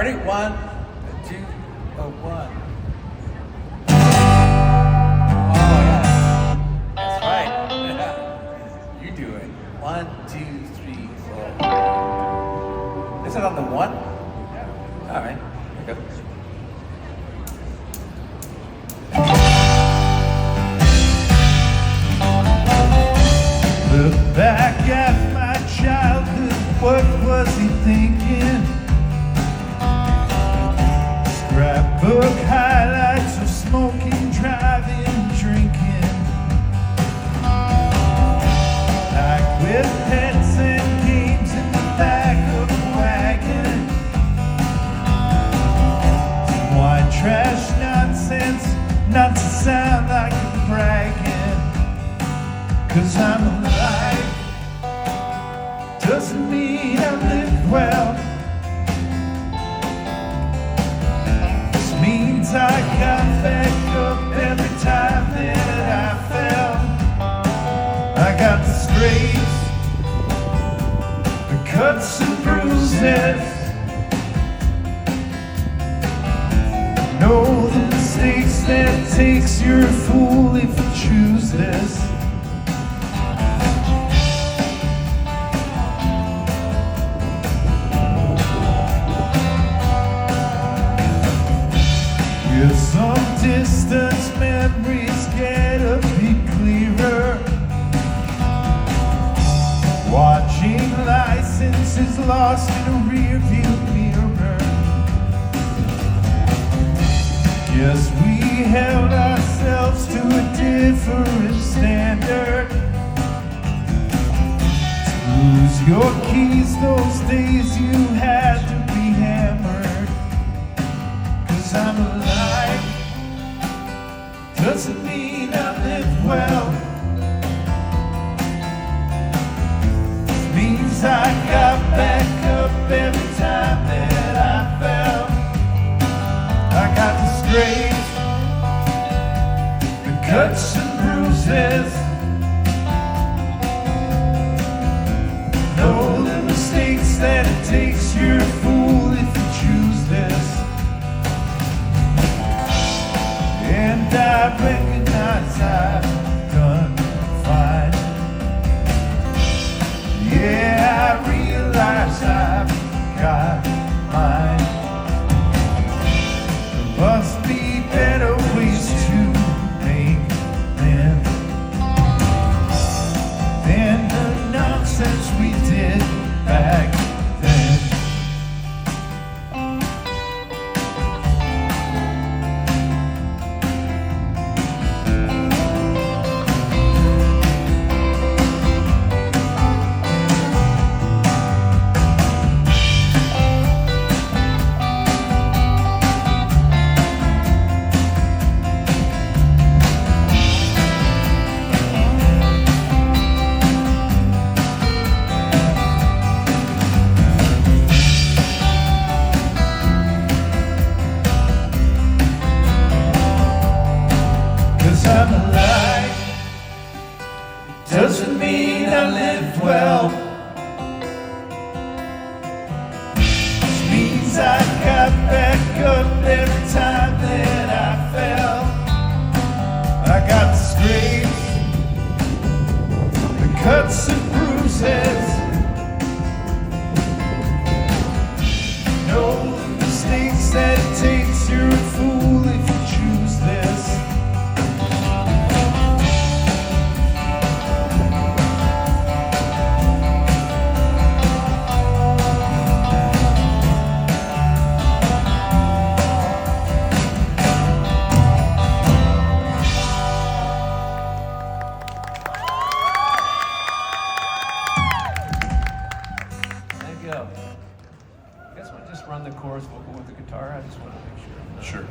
Ready? 1, 2, 1. Oh, yeah. That's right. You do it. 1, 2, 3, 4. Is it on the 1? Yeah. All right. Here we go. Look back at my childhood, what was he thinking? Scrapbook highlights of smoking, driving, drinking. Like with pets and games in the back of a wagon. Some white trash nonsense, not to sound like I'm bragging. 'Cause I'm alive doesn't mean I live well. This means I got back up every time that I fell. I got the scrapes, the cuts and bruises. Know the mistakes that it takes, you're a fool if you choose this. With some distance, memories get a bit clearer. Watching licenses lost in a rearview mirror. Guess we held ourselves to a different standard. To lose your keys those days you had to be hammered. 'Cause I'm alive doesn't mean I live well. It means I got back up every time that I fell. I got the scrapes, the cuts and bruises. Know the mistakes that it takes, you're a fool if you choose this. And I recognize I've done fine. Yeah, I realize I've got mine. There must be better ways to make men than the nonsense we did back then. I'm alive doesn't mean I lived well. It means I got back up every time that I fell. I got the scrapes, the cuts and bruises. Know the mistakes that it takes, you're a fool if you choose this. Go. I guess we'll just run the chorus vocal with the guitar. I just want to make sure. Sure.